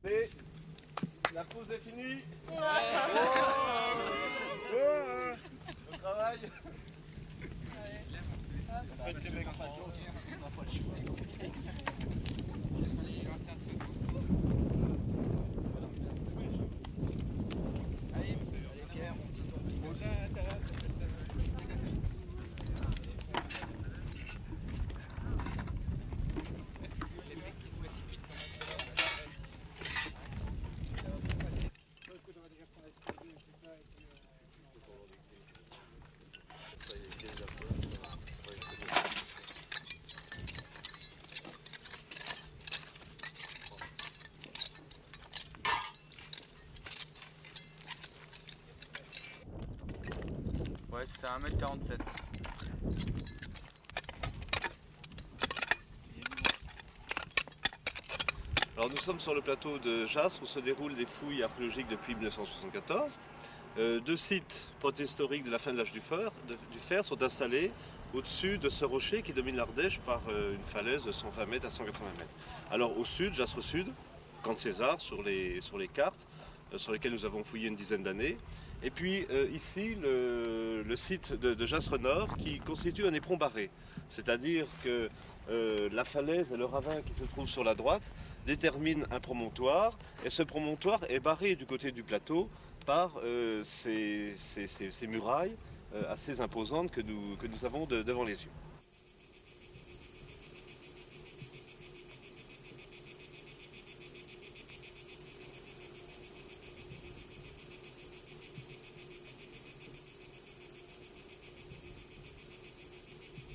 Mais la pause est finie. Le travail. Faites les mecs en face. On n'a pas le choix. Ouais, c'est 1m47. Alors nous sommes sur le plateau de Jastres où se déroulent des fouilles archéologiques depuis 1974. Deux sites protohistoriques de la fin de l'âge du fer sont installés au-dessus de ce rocher qui domine l'Ardèche par une falaise de 120 mètres à 180 mètres. Alors au sud, Jastres Sud, Camp de César sur les cartes, sur lesquelles nous avons fouillé une dizaine d'années. Et puis ici, le site de Jastres Nord qui constitue un éperon barré. C'est-à-dire que la falaise et le ravin qui se trouve sur la droite déterminent un promontoire. Et ce promontoire est barré du côté du plateau par ces murailles assez imposantes que nous avons devant les yeux.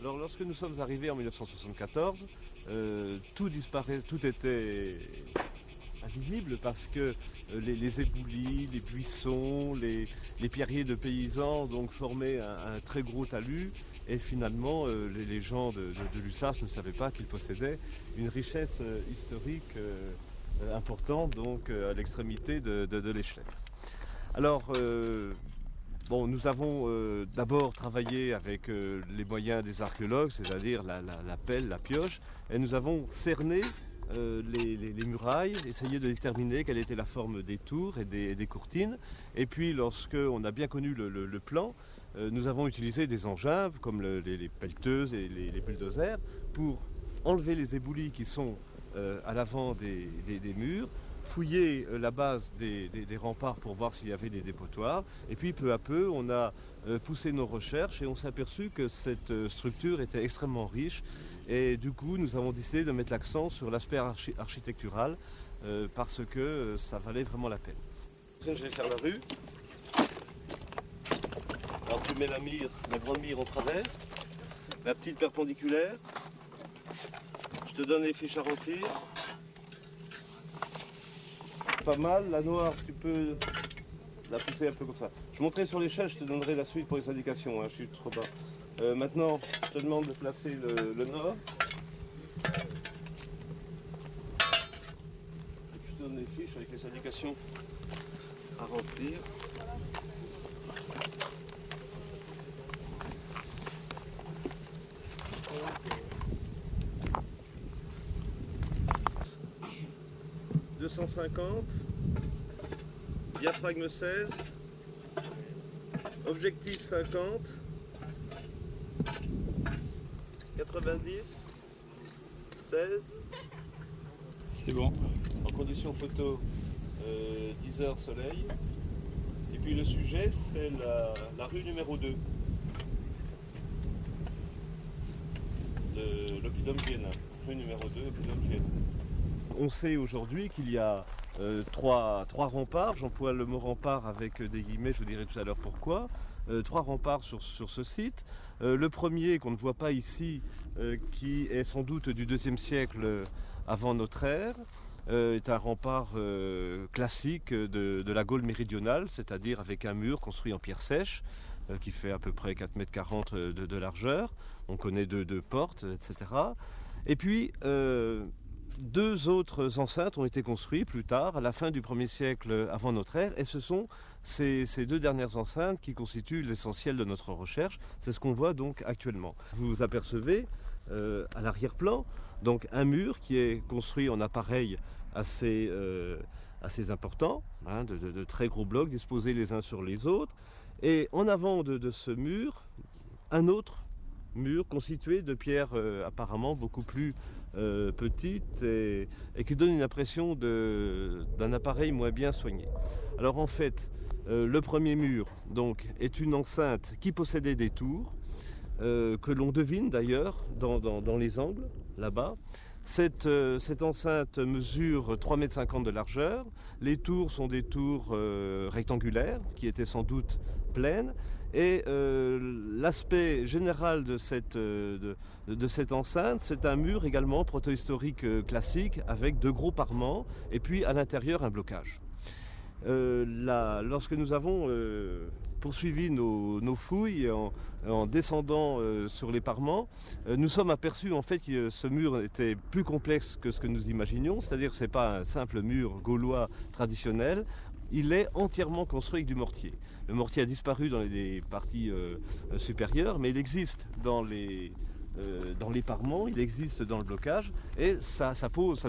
Alors lorsque nous sommes arrivés en 1974, tout disparaît, tout était invisible parce que les éboulis, les buissons, les pierriers de paysans donc formaient un très gros talus et finalement les gens de Lussas ne savaient pas qu'ils possédaient une richesse historique importante donc à l'extrémité de l'Échelette. Alors bon, nous avons d'abord travaillé avec les moyens des archéologues, c'est-à-dire la pelle, la pioche, et nous avons cerné les murailles, essayé de déterminer quelle était la forme des tours et des courtines. Et puis, lorsque on a bien connu le plan, nous avons utilisé des engins comme les pelleteuses et les bulldozers pour enlever les éboulis qui sont à l'avant des murs, fouiller la base des remparts pour voir s'il y avait des dépotoirs. Et puis peu à peu, on a poussé nos recherches et on s'est aperçu que cette structure était extrêmement riche. Et du coup, nous avons décidé de mettre l'accent sur l'aspect architectural parce que ça valait vraiment la peine. Je vais faire la rue. Alors tu mets la grande mire en travers, la petite perpendiculaire. Je te donne les fiches à remplir. Pas mal, la noire tu peux la pousser un peu comme ça. Je monterai sur l'échelle, je te donnerai la suite pour les indications, hein, je suis trop bas. Maintenant, je te demande de placer le nord. Je te donne les fiches avec les indications à remplir. « 250, diaphragme 16, objectif 50, 90, 16. C'est bon. En condition photo, 10 heures soleil. Et puis le sujet, c'est la rue numéro 2 de l'Oppidum Siena. Rue numéro 2, Oppidum Siena. On sait aujourd'hui qu'il y a trois remparts, j'emploie le mot rempart avec des guillemets, je vous dirai tout à l'heure pourquoi. Trois remparts sur ce site. Le premier qu'on ne voit pas ici, qui est sans doute du IIe siècle avant notre ère, est un rempart classique de la Gaule méridionale, c'est-à-dire avec un mur construit en pierre sèche, qui fait à peu près 4,40 m de largeur. On connaît deux portes, etc. Et puis, deux autres enceintes ont été construites plus tard, à la fin du 1er siècle avant notre ère, et ce sont ces deux dernières enceintes qui constituent l'essentiel de notre recherche. C'est ce qu'on voit donc actuellement. Vous apercevez à l'arrière-plan donc un mur qui est construit en appareil assez importants, hein, de très gros blocs disposés les uns sur les autres. Et en avant de ce mur, un autre mur constitué de pierres apparemment beaucoup plus petites et qui donne une impression d'un appareil moins bien soigné. Alors en fait, le premier mur donc, est une enceinte qui possédait des tours, que l'on devine d'ailleurs dans les angles, là-bas. Cette enceinte mesure 3,50 m de largeur. Les tours sont des tours rectangulaires, qui étaient sans doute pleines. Et l'aspect général de cette enceinte, c'est un mur également protohistorique classique, avec de gros parements, et puis à l'intérieur un blocage. Lorsque nous avons poursuivi nos fouilles en descendant sur les parements, nous sommes aperçus en fait que ce mur était plus complexe que ce que nous imaginions, c'est-à-dire que ce n'est pas un simple mur gaulois traditionnel, il est entièrement construit avec du mortier. Le mortier a disparu dans les parties supérieures, mais il existe dans les parements, il existe dans le blocage, et ça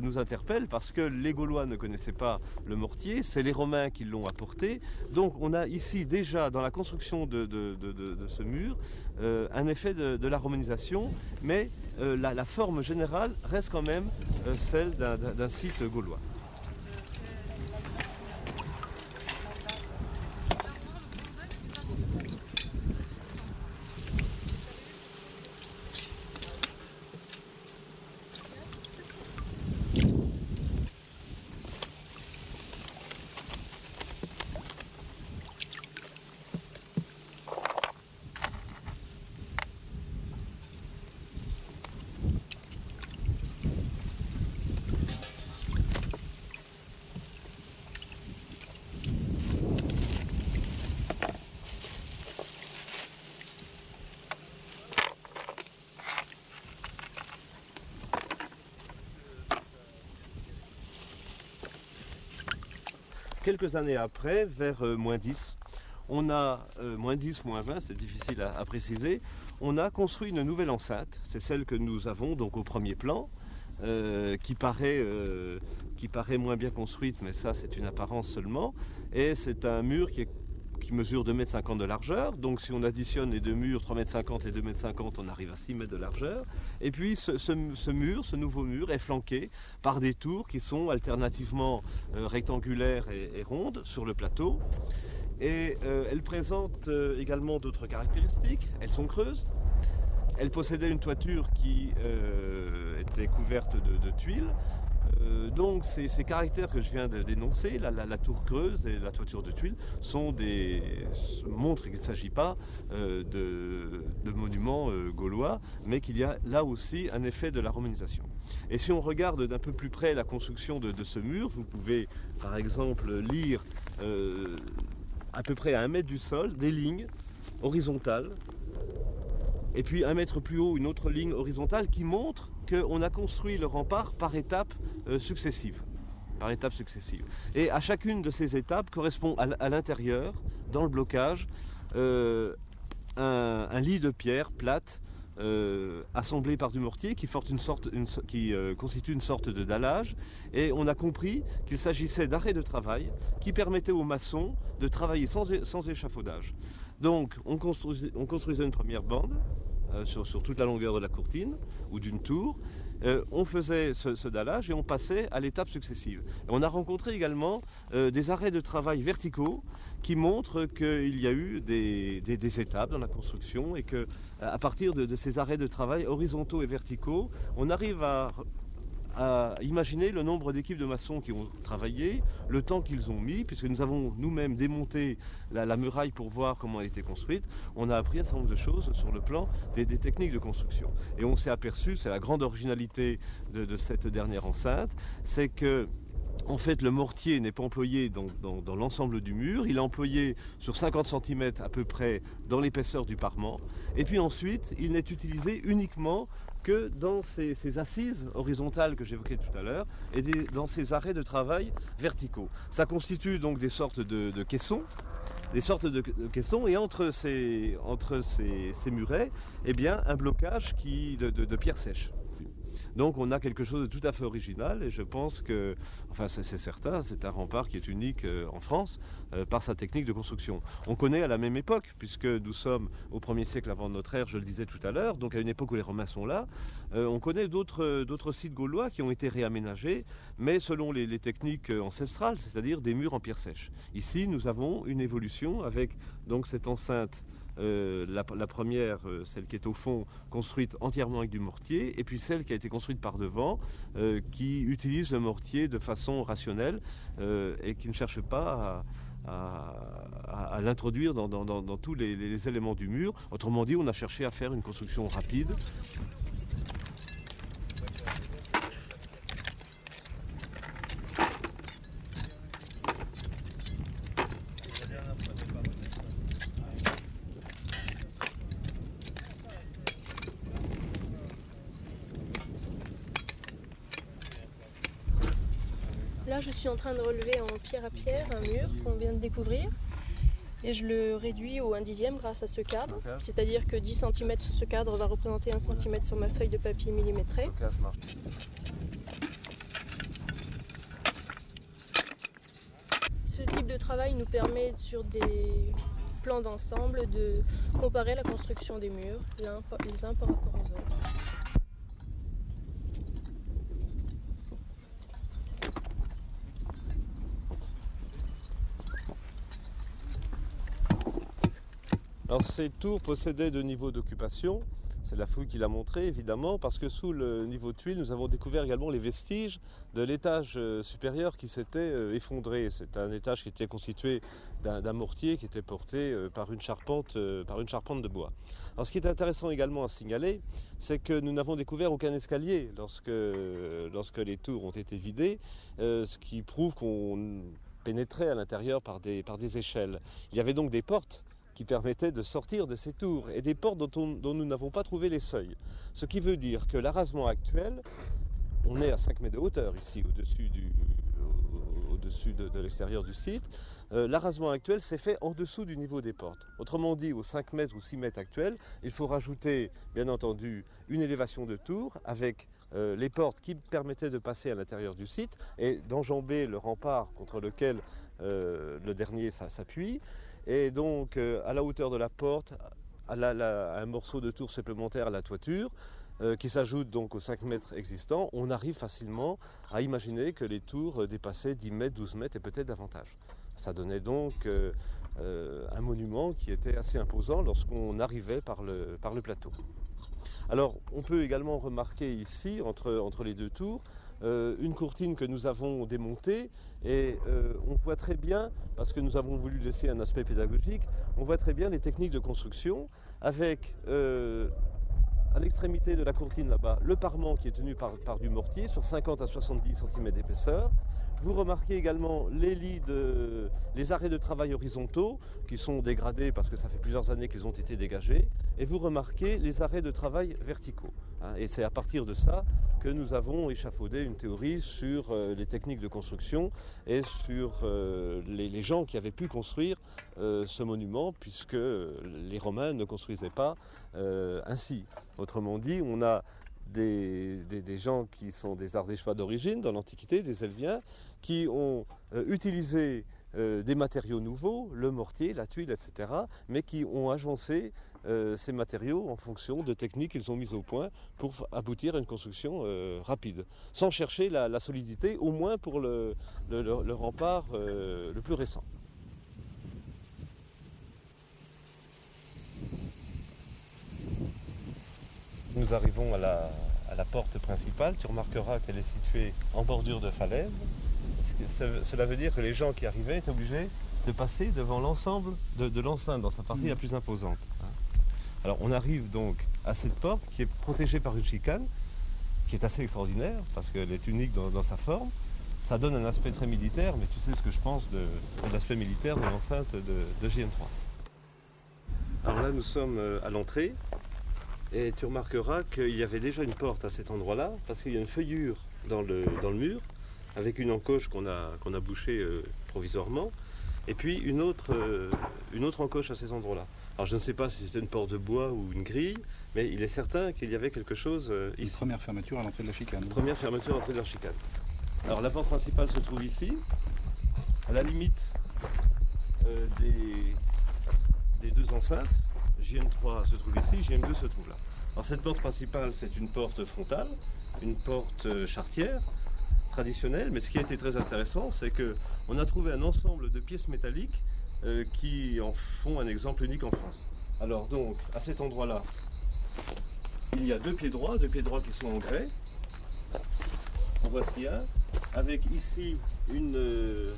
nous interpelle parce que les Gaulois ne connaissaient pas le mortier, c'est les Romains qui l'ont apporté. Donc on a ici déjà dans la construction de ce mur un effet de la romanisation, mais la forme générale reste quand même celle d'un site gaulois. Quelques années après, vers -10, on a -10, -20, c'est difficile à préciser, on a construit une nouvelle enceinte, c'est celle que nous avons donc au premier plan, qui paraît moins bien construite, mais ça c'est une apparence seulement, et c'est un mur qui mesure 2,50 m de largeur, donc si on additionne les deux murs, 3,50 m et 2,50 m, on arrive à 6 m de largeur. Et puis ce nouveau mur est flanqué par des tours qui sont alternativement rectangulaires et rondes sur le plateau. Et elles présentent également d'autres caractéristiques, elles sont creuses. Elles possédaient une toiture qui était couverte de tuiles. Donc ces caractères que je viens de dénoncer, la tour creuse et la toiture de tuiles, montrent qu'il ne s'agit pas de monuments gaulois, mais qu'il y a là aussi un effet de la romanisation. Et si on regarde d'un peu plus près la construction de ce mur, vous pouvez par exemple lire à peu près à 1 mètre du sol des lignes horizontales, et puis 1 mètre plus haut une autre ligne horizontale qui montre qu'on a construit le rempart par étapes successives. Et à chacune de ces étapes correspond à l'intérieur, dans le blocage, un lit de pierre plate assemblé par du mortier qui constitue une sorte de dallage. Et on a compris qu'il s'agissait d'arrêts de travail qui permettaient aux maçons de travailler sans échafaudage. Donc on construisait une première bande sur toute la longueur de la courtine ou d'une tour. On faisait ce dallage et on passait à l'étape successive. Et on a rencontré également des arrêts de travail verticaux qui montrent qu'il y a eu des étapes dans la construction et qu'à partir de ces arrêts de travail horizontaux et verticaux, on arrive à imaginer le nombre d'équipes de maçons qui ont travaillé, le temps qu'ils ont mis, puisque nous avons nous-mêmes démonté la muraille pour voir comment elle était construite. On a appris un certain nombre de choses sur le plan des techniques de construction. Et on s'est aperçu, c'est la grande originalité de cette dernière enceinte, c'est que en fait, le mortier n'est pas employé dans l'ensemble du mur, il est employé sur 50 cm à peu près dans l'épaisseur du parement, et puis ensuite, il n'est utilisé uniquement que dans ces assises horizontales que j'évoquais tout à l'heure et dans ces arrêts de travail verticaux. Ça constitue donc des sortes de caissons, et entre ces murets, eh bien, un blocage de pierre sèche. Donc on a quelque chose de tout à fait original et je pense que, enfin c'est certain, c'est un rempart qui est unique en France par sa technique de construction. On connaît à la même époque, puisque nous sommes au 1er siècle avant notre ère, je le disais tout à l'heure, donc à une époque où les Romains sont là, on connaît d'autres sites gaulois qui ont été réaménagés, mais selon les techniques ancestrales, c'est-à-dire des murs en pierre sèche. Ici nous avons une évolution avec donc cette enceinte. La première, celle qui est au fond, construite entièrement avec du mortier, et puis celle qui a été construite par devant, qui utilise le mortier de façon rationnelle et qui ne cherche pas à l'introduire dans tous les éléments du mur. Autrement dit, on a cherché à faire une construction rapide. Là, je suis en train de relever en pierre à pierre un mur qu'on vient de découvrir et je le réduis au 1/10 grâce à ce cadre. Okay. C'est-à-dire que 10 cm sur ce cadre va représenter 1 cm sur ma feuille de papier millimétrée. Okay, ce type de travail nous permet sur des plans d'ensemble de comparer la construction des murs les uns par rapport aux autres. Alors ces tours possédaient 2 niveaux d'occupation, c'est la fouille qui l'a montré évidemment, parce que sous le niveau de tuiles, nous avons découvert également les vestiges de l'étage supérieur qui s'était effondré. C'est un étage qui était constitué d'un mortier qui était porté par une charpente de bois. Alors ce qui est intéressant également à signaler, c'est que nous n'avons découvert aucun escalier lorsque les tours ont été vidées, ce qui prouve qu'on pénétrait à l'intérieur par des échelles. Il y avait donc des portes qui permettaient de sortir de ces tours et des portes dont nous n'avons pas trouvé les seuils. Ce qui veut dire que l'arasement actuel, on est à 5 mètres de hauteur ici, au-dessus de l'extérieur du site, l'arasement actuel s'est fait en dessous du niveau des portes. Autrement dit, aux 5 mètres ou 6 mètres actuels, il faut rajouter, bien entendu, une élévation de tour avec les portes qui permettaient de passer à l'intérieur du site et d'enjamber le rempart contre lequel le dernier s'appuie. Et donc, à la hauteur de la porte, à un morceau de tour supplémentaire à la toiture, qui s'ajoute donc aux 5 mètres existants, on arrive facilement à imaginer que les tours dépassaient 10 mètres, 12 mètres et peut-être davantage. Ça donnait donc un monument qui était assez imposant lorsqu'on arrivait par le plateau. Alors, on peut également remarquer ici, entre les 2 tours, une courtine que nous avons démontée et on voit très bien, parce que nous avons voulu laisser un aspect pédagogique, on voit très bien les techniques de construction avec à l'extrémité de la courtine là-bas le parement qui est tenu par du mortier sur 50 à 70 cm d'épaisseur. Vous remarquez également les arrêts de travail horizontaux qui sont dégradés parce que ça fait plusieurs années qu'ils ont été dégagés. Et vous remarquez les arrêts de travail verticaux. Et c'est à partir de ça que nous avons échafaudé une théorie sur les techniques de construction et sur les gens qui avaient pu construire ce monument, puisque les Romains ne construisaient pas ainsi. Autrement dit, on a des gens qui sont des Ardéchois d'origine dans l'Antiquité, des Helviens, qui ont utilisé des matériaux nouveaux, le mortier, la tuile, etc., mais qui ont agencé ces matériaux en fonction de techniques qu'ils ont mises au point pour aboutir à une construction rapide, sans chercher la solidité, au moins pour le rempart le plus récent. Nous arrivons à la porte principale. Tu remarqueras qu'elle est située en bordure de falaise. Cela veut dire que les gens qui arrivaient étaient obligés de passer devant l'ensemble de l'enceinte dans sa partie la plus imposante. Alors on arrive donc à cette porte qui est protégée par une chicane, qui est assez extraordinaire parce qu'elle est unique dans sa forme. Ça donne un aspect très militaire, mais tu sais ce que je pense de l'aspect militaire de l'enceinte de JN3. Alors là nous sommes à l'entrée. Et tu remarqueras qu'il y avait déjà une porte à cet endroit-là, parce qu'il y a une feuillure dans le mur, avec une encoche qu'on a bouchée provisoirement, et puis une autre encoche à ces endroits-là. Alors je ne sais pas si c'était une porte de bois ou une grille, mais il est certain qu'il y avait quelque chose Une ici. première fermeture à l'entrée de la chicane. Première fermeture à l'entrée de la chicane. Alors la porte principale se trouve ici, à la limite des deux enceintes. JN3 se trouve ici, JN2 se trouve là. Alors cette porte principale, c'est une porte frontale, une porte charretière traditionnelle, mais ce qui a été très intéressant, c'est qu'on a trouvé un ensemble de pièces métalliques qui en font un exemple unique en France. Alors donc, à cet endroit-là, il y a deux pieds droits qui sont en grès. En voici un, avec ici une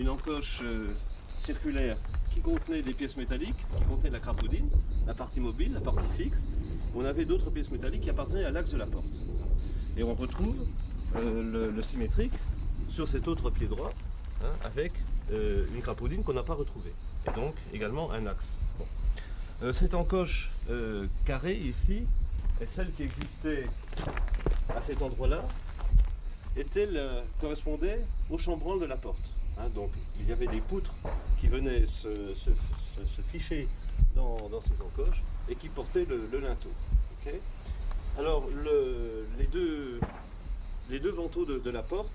encoche circulaire qui contenait des pièces métalliques, qui contenait de la crapaudine, la partie mobile, la partie fixe. On avait d'autres pièces métalliques qui appartenaient à l'axe de la porte. Et on retrouve le symétrique sur cet autre pied droit, hein, avec une crapaudine qu'on n'a pas retrouvée. Et donc également un axe. Bon. Cette encoche carrée ici, est celle qui existait à cet endroit-là, correspondait au chambranle de la porte. Hein, donc il y avait des poutres qui venaient se ficher dans ces encoches et qui portaient le linteau. Okay. Alors les deux vantaux de la porte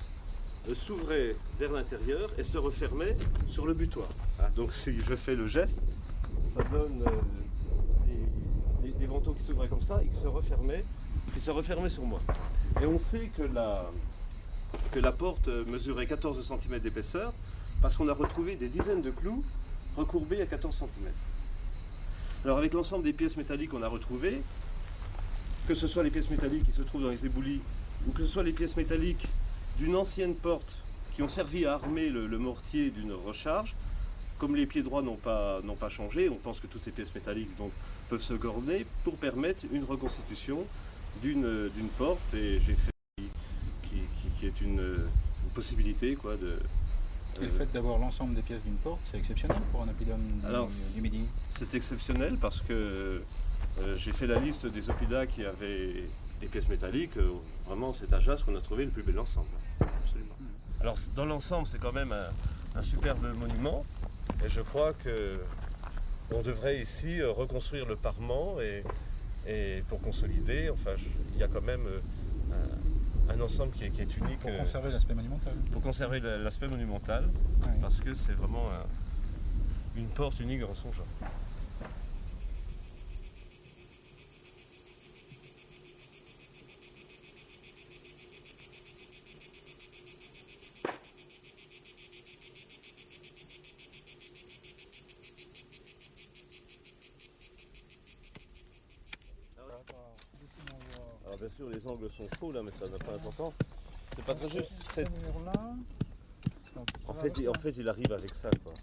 s'ouvraient vers l'intérieur et se refermaient sur le butoir. Hein, donc si je fais le geste, ça donne des vantaux qui s'ouvraient comme ça et qui se refermaient sur moi. Et on sait que la porte mesurait 14 cm d'épaisseur parce qu'on a retrouvé des dizaines de clous recourbés à 14 cm. Alors avec l'ensemble des pièces métalliques qu'on a retrouvées, que ce soit les pièces métalliques qui se trouvent dans les éboulis ou que ce soit les pièces métalliques d'une ancienne porte qui ont servi à armer le mortier d'une recharge, comme les pieds droits n'ont pas changé, on pense que toutes ces pièces métalliques donc, peuvent se gorner pour permettre une reconstitution d'une porte, et j'ai fait qui est une possibilité quoi, de... Et le fait d'avoir l'ensemble des pièces d'une porte, c'est exceptionnel pour un oppidum du Midi. C'est exceptionnel parce que j'ai fait la liste des oppidas qui avaient des pièces métalliques. Vraiment, c'est à Jastres qu'on a trouvé le plus bel ensemble. Absolument. Alors, dans l'ensemble, c'est quand même un superbe monument. Et je crois qu'on devrait ici reconstruire le parement et pour consolider. Enfin, il y a quand même un ensemble qui est unique. Pour conserver l'aspect monumental. Pour conserver l'aspect monumental, oui. Parce que c'est vraiment une porte unique en son genre. Alors bien sûr les angles sont faux là, mais ça n'a pas d'importance. C'est pas très juste. En fait il arrive avec ça quoi.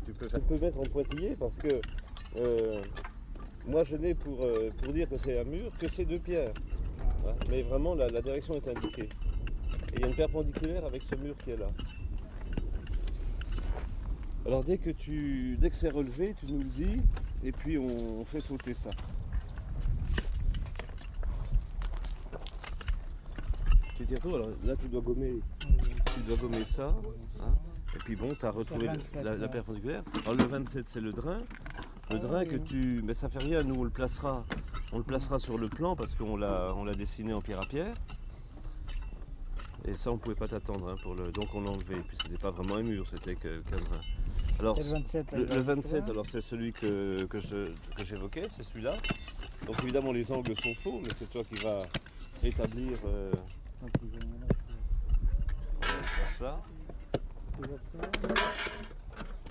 Tu peux mettre en pointillé parce que moi je n'ai pour dire que c'est un mur que ces deux pierres. Hein, mais vraiment la direction est indiquée. Et il y a une perpendiculaire avec ce mur qui est là. Alors dès que c'est relevé, tu nous le dis, et puis on fait sauter ça. Tu tires tout, alors là tu dois gommer ça, hein, et puis bon, tu as retrouvé la perpendiculaire. Alors le 27 c'est le drain que mais ça fait rien, nous on le placera sur le plan parce qu'on l'a dessiné en pierre à pierre. Et ça on pouvait pas t'attendre hein, donc on l'a enlevé, et puis c'était pas vraiment un mur, c'était qu'un drain. Alors, le 27, alors c'est celui que j'évoquais, c'est celui-là. Donc évidemment les angles sont faux, mais c'est toi qui vas rétablir ça.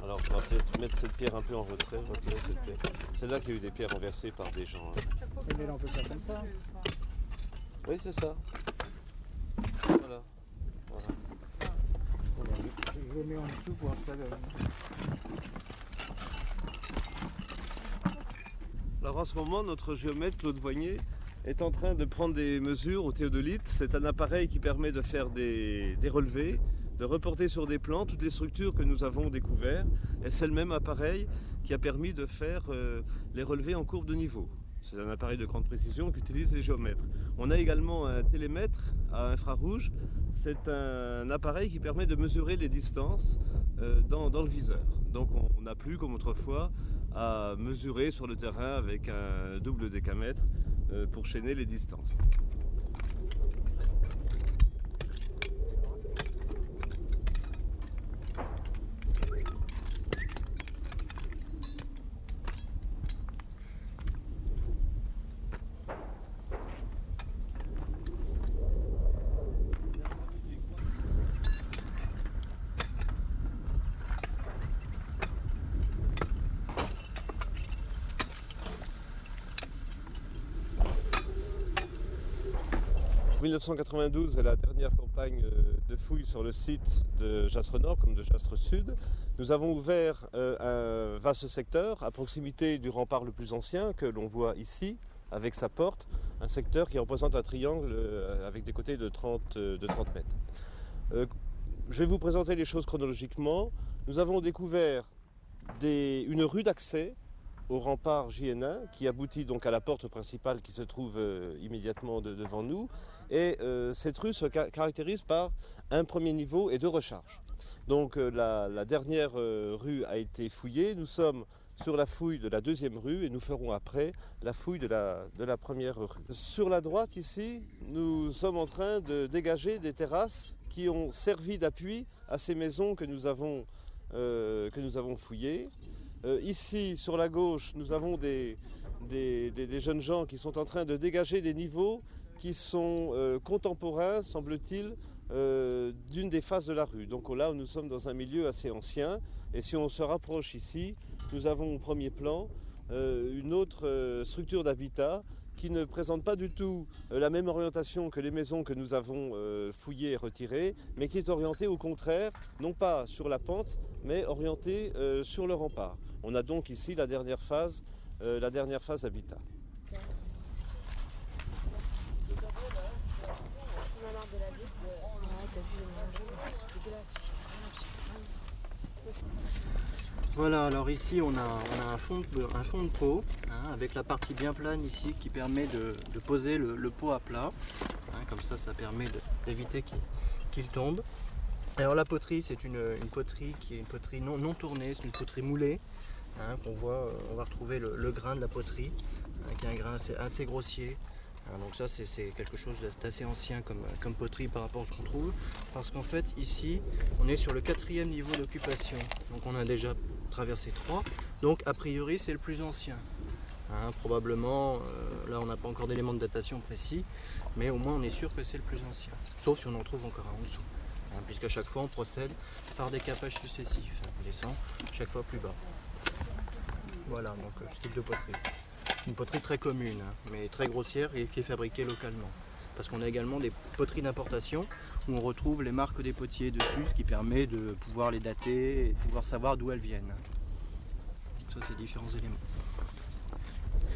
Alors on va peut-être mettre cette pierre un peu en retrait, retirer cette pierre. C'est là qu'il y a eu des pierres renversées par des gens. Hein. Mais là on peut faire comme ça. Oui c'est ça. Voilà. Je le mets en dessous pour après le... Alors en ce moment, notre géomètre Claude Voignet est en train de prendre des mesures au théodolite. C'est un appareil qui permet de faire des relevés, de reporter sur des plans toutes les structures que nous avons découvertes. Et c'est le même appareil qui a permis de faire les relevés en courbe de niveau. C'est un appareil de grande précision qu'utilisent les géomètres. On a également un télémètre à infrarouge. C'est un appareil qui permet de mesurer les distances dans le viseur. Donc on n'a plus, comme autrefois, à mesurer sur le terrain avec un double décamètre pour chaîner les distances. En 1992 est la dernière campagne de fouilles sur le site de Jastre Nord comme de Jastre Sud. Nous avons ouvert un vaste secteur à proximité du rempart le plus ancien que l'on voit ici avec sa porte, un secteur qui représente un triangle avec des côtés de 30 mètres. Je vais vous présenter les choses chronologiquement. Nous avons découvert une rue d'accès au rempart JN1 qui aboutit donc à la porte principale qui se trouve immédiatement devant nous. Et cette rue se caractérise par un premier niveau et deux recharges. Donc la dernière rue a été fouillée. Nous sommes sur la fouille de la deuxième rue et nous ferons après la fouille de la première rue. Sur la droite ici, nous sommes en train de dégager des terrasses qui ont servi d'appui à ces maisons que nous avons fouillées. Ici, sur la gauche, nous avons des jeunes gens qui sont en train de dégager des niveaux qui sont contemporains, semble-t-il, d'une des faces de la rue. Donc là, nous sommes dans un milieu assez ancien. Et si on se rapproche ici, nous avons au premier plan une autre structure d'habitat qui ne présente pas du tout la même orientation que les maisons que nous avons fouillées et retirées, mais qui est orientée au contraire, non pas sur la pente, mais orientée sur le rempart. On a donc ici la dernière phase habitat. Voilà, alors ici on a un fond de pot avec la partie bien plane ici qui permet de poser le pot à plat. Comme ça permet d'éviter qu'il tombe. Alors la poterie, c'est une poterie qui est une poterie non tournée, c'est une poterie moulée. Qu'on voit, on va retrouver le grain de la poterie, qui est un grain assez grossier. Donc ça c'est quelque chose d'assez ancien comme poterie par rapport à ce qu'on trouve. Parce qu'en fait ici, on est sur le 4e niveau d'occupation. Donc on a déjà traversé 3. Donc a priori c'est le plus ancien. Probablement, là on n'a pas encore d'éléments de datation précis, mais au moins on est sûr que c'est le plus ancien. Sauf si on en trouve encore un en dessous. Puisqu'à chaque fois on procède par des capages successifs. On descend chaque fois plus bas. Voilà donc ce type de poterie. Une poterie très commune, mais très grossière et qui est fabriquée localement. Parce qu'on a également des poteries d'importation où on retrouve les marques des potiers dessus, ce qui permet de pouvoir les dater et de pouvoir savoir d'où elles viennent. Donc ça c'est différents éléments.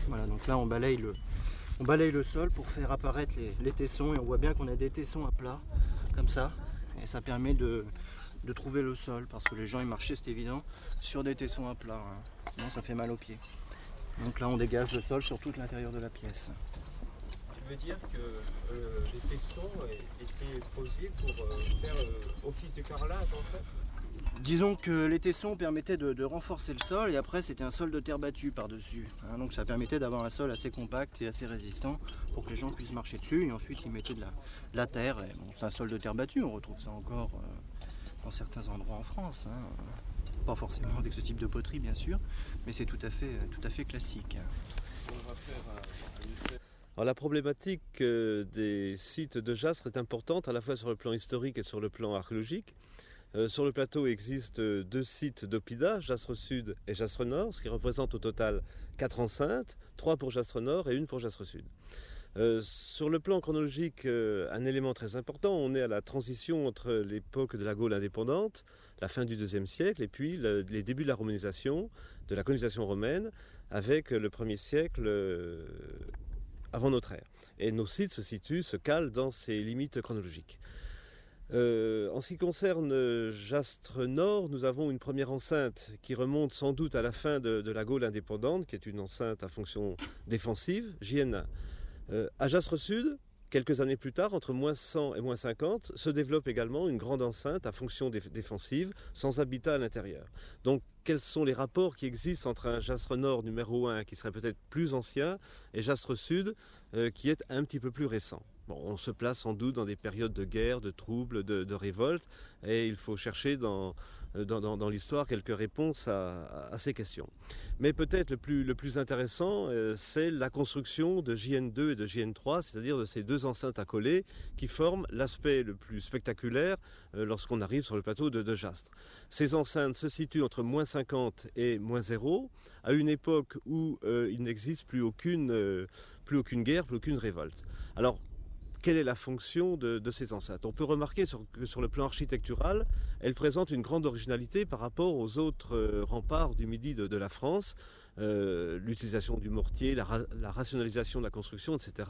Voilà, donc là on balaye le sol pour faire apparaître les tessons et on voit bien qu'on a des tessons à plat, comme ça. Et ça permet de trouver le sol parce que les gens ils marchaient, c'est évident, sur des tessons à plat. Sinon ça fait mal aux pieds. Donc là on dégage le sol sur tout l'intérieur de la pièce. Tu veux dire que les tessons étaient posés pour faire office de carrelage en fait? Disons que les tessons permettaient de renforcer le sol et après c'était un sol de terre battue par-dessus. Donc ça permettait d'avoir un sol assez compact et assez résistant pour que les gens puissent marcher dessus et ensuite ils mettaient de la terre. Et bon, c'est un sol de terre battue, on retrouve ça encore dans certains endroits en France. Pas forcément avec ce type de poterie bien sûr, mais c'est tout à fait classique. On va faire Alors, la problématique des sites de Jastre est importante à la fois sur le plan historique et sur le plan archéologique. Sur le plateau existent 2 sites d'Oppida, Jastre Sud et Jastre Nord, ce qui représente au total 4 enceintes, 3 pour Jastre Nord et 1 pour Jastre Sud. Sur le plan chronologique, un élément très important, on est à la transition entre l'époque de la Gaule indépendante, la fin du IIe siècle, et puis les débuts de la romanisation, de la colonisation romaine, avec le 1er siècle avant notre ère. Et nos sites se calent dans ces limites chronologiques. En ce qui concerne Jastre Nord, nous avons une première enceinte qui remonte sans doute à la fin de la Gaule indépendante, qui est une enceinte à fonction défensive, JN1. À Jastre Sud, quelques années plus tard, entre moins 100 et moins 50, se développe également une grande enceinte à fonction défensive, sans habitat à l'intérieur. Donc, quels sont les rapports qui existent entre un Jastre Nord numéro 1, qui serait peut-être plus ancien, et Jastre Sud, qui est un petit peu plus récent? Bon, on se place sans doute dans des périodes de guerre, de troubles, de révolte, et il faut chercher dans l'histoire quelques réponses à ces questions. Mais peut-être le plus intéressant, c'est la construction de JN2 et de JN3, c'est-à-dire de ces deux enceintes accolées qui forment l'aspect le plus spectaculaire lorsqu'on arrive sur le plateau de Jastre. Ces enceintes se situent entre moins 50 et moins 0, à une époque où il n'existe plus aucune guerre, plus aucune révolte. Alors, quelle est la fonction de ces enceintes? On peut remarquer que sur le plan architectural, elles présentent une grande originalité par rapport aux autres remparts du Midi de la France. L'utilisation du mortier, la rationalisation de la construction, etc.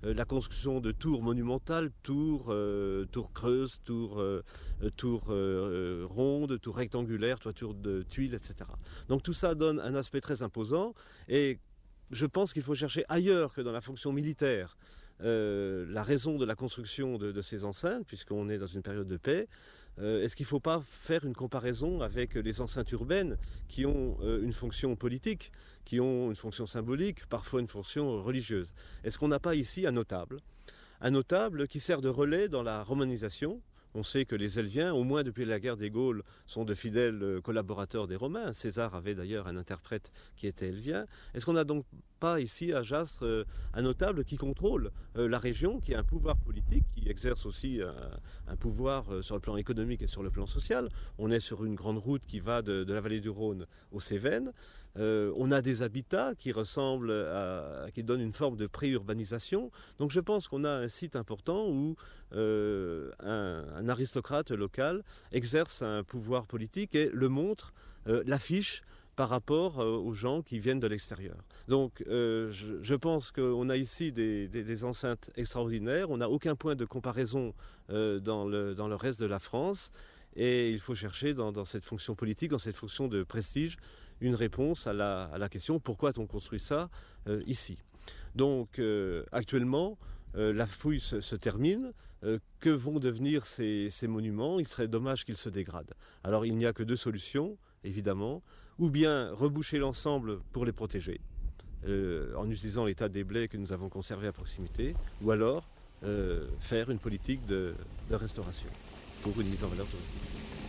La construction de tours monumentales, tours creuses, tours rondes, tours rectangulaires, toitures de tuiles, etc. Donc tout ça donne un aspect très imposant, et je pense qu'il faut chercher ailleurs que dans la fonction militaire la raison de la construction de ces enceintes, puisqu'on est dans une période de paix. Est-ce qu'il ne faut pas faire une comparaison avec les enceintes urbaines qui ont une fonction politique, qui ont une fonction symbolique, parfois une fonction religieuse? Est-ce qu'on n'a pas ici un notable qui sert de relais dans la romanisation? On sait que les Helviens, au moins depuis la guerre des Gaules, sont de fidèles collaborateurs des Romains. César avait d'ailleurs un interprète qui était helvien. Est-ce qu'on n'a donc pas ici à Jastre un notable qui contrôle la région, qui a un pouvoir politique, qui exerce aussi un pouvoir sur le plan économique et sur le plan social? On est sur une grande route qui va de la vallée du Rhône aux Cévennes. On a des habitats qui qui donnent une forme de pré-urbanisation. Donc je pense qu'on a un site important où un aristocrate local exerce un pouvoir politique et le montre, l'affiche par rapport aux gens qui viennent de l'extérieur. Donc je pense qu'on a ici des enceintes extraordinaires. On n'a aucun point de comparaison dans le reste de la France. Et il faut chercher dans cette fonction politique, dans cette fonction de prestige, une réponse à la question pourquoi a-t-on construit ça ici. Donc actuellement, la fouille se termine. Que vont devenir ces monuments? Il serait dommage qu'ils se dégradent. Alors il n'y a que deux solutions, évidemment. Ou bien reboucher l'ensemble pour les protéger, en utilisant l'état des blés que nous avons conservés à proximité, ou alors faire une politique de restauration pour une mise en valeur touristique.